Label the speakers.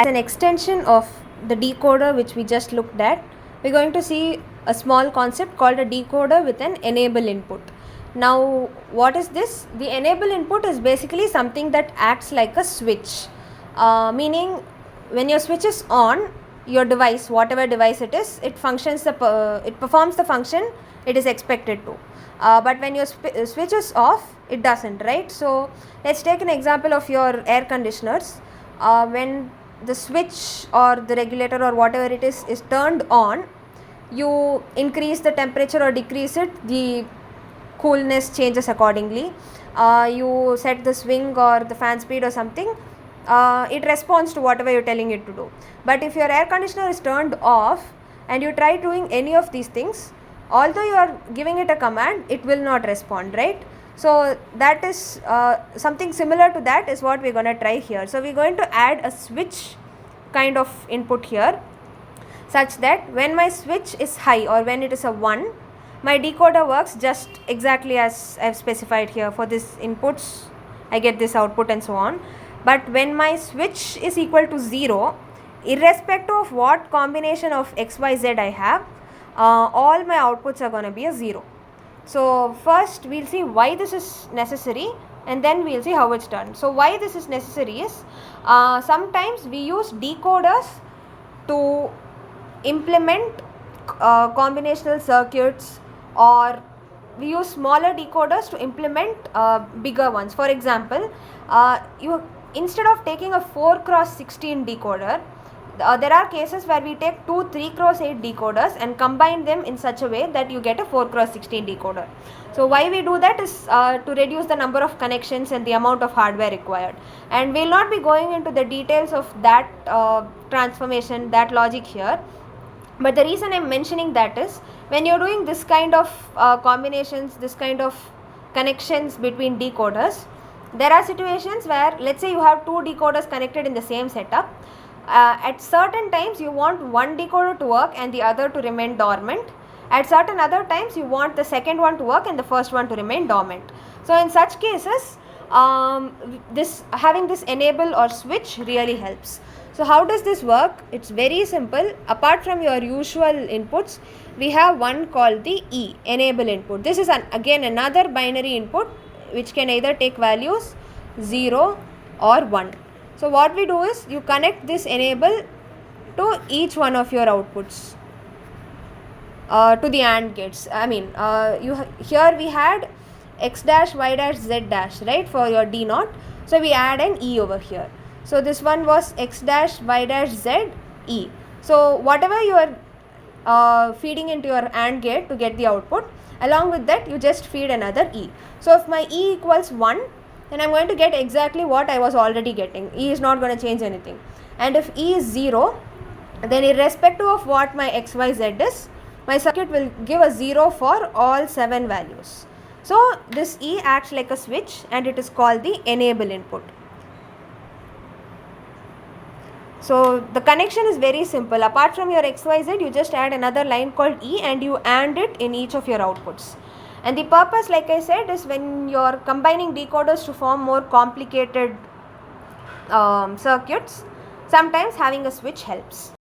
Speaker 1: As an extension of the decoder which we just looked at, we're going to see a small concept called a decoder with an enable input. Now, what is this? The enable input is basically something that acts like a switch, meaning when your switch is on, your device, whatever device it is, it performs the function it is expected to. But when your switch is off, it doesn't, right? So let's take an example of your air conditioners. When the switch or the regulator or whatever it is turned on, you increase the temperature or decrease it, the coolness changes accordingly. You set the swing or the fan speed or something, it responds to whatever you're telling it to do. But if your air conditioner is turned off and you try doing any of these things, although you are giving it a command, it will not respond, right? So that is something similar to that is what we're going to try here. So we're going to add a switch kind of input here, such that when my switch is high or when it is a 1, my decoder works just exactly as I've specified here. For this inputs, I get this output and so on. But when my switch is equal to 0, irrespective of what combination of XYZ I have, all my outputs are going to be a 0. So first we'll see why this is necessary, and then we'll see how it's done. So why this is necessary is, sometimes we use decoders to implement combinational circuits, or we use smaller decoders to implement bigger ones. For example, instead of taking a 4x16 decoder, there are cases where we take 2 3x8 decoders and combine them in such a way that you get a 4x16 decoder. So why we do that is to reduce the number of connections and the amount of hardware required, and we will not be going into the details of that transformation, that logic here. But the reason I am mentioning that is, when you are doing this kind of combinations, this kind of connections between decoders, there are situations where, let's say you have 2 decoders connected in the same setup. At certain times you want one decoder to work and the other to remain dormant. At certain other times you want the second one to work and the first one to remain dormant. So in such cases, having this enable or switch really helps. So how does this work? It's very simple. Apart from your usual inputs, we have one called the E, enable input. This is again another binary input which can either take values 0 or 1. So what we do is, you connect this enable to each one of your outputs, to the AND gates. I mean, here we had x dash, y dash, z dash, right, for your D naught. So we add an E over here. So this one was x dash, y dash, z, E. So whatever you are feeding into your AND gate to get the output, along with that you just feed another E. So if my E equals 1, then I am going to get exactly what I was already getting. E is not going to change anything. And if E is 0, then irrespective of what my XYZ is, my circuit will give a 0 for all 7 values. So this E acts like a switch and it is called the enable input. So the connection is very simple. Apart from your XYZ, you just add another line called E and you AND it in each of your outputs. And the purpose, like I said, is when you are combining decoders to form more complicated circuits, sometimes having a switch helps.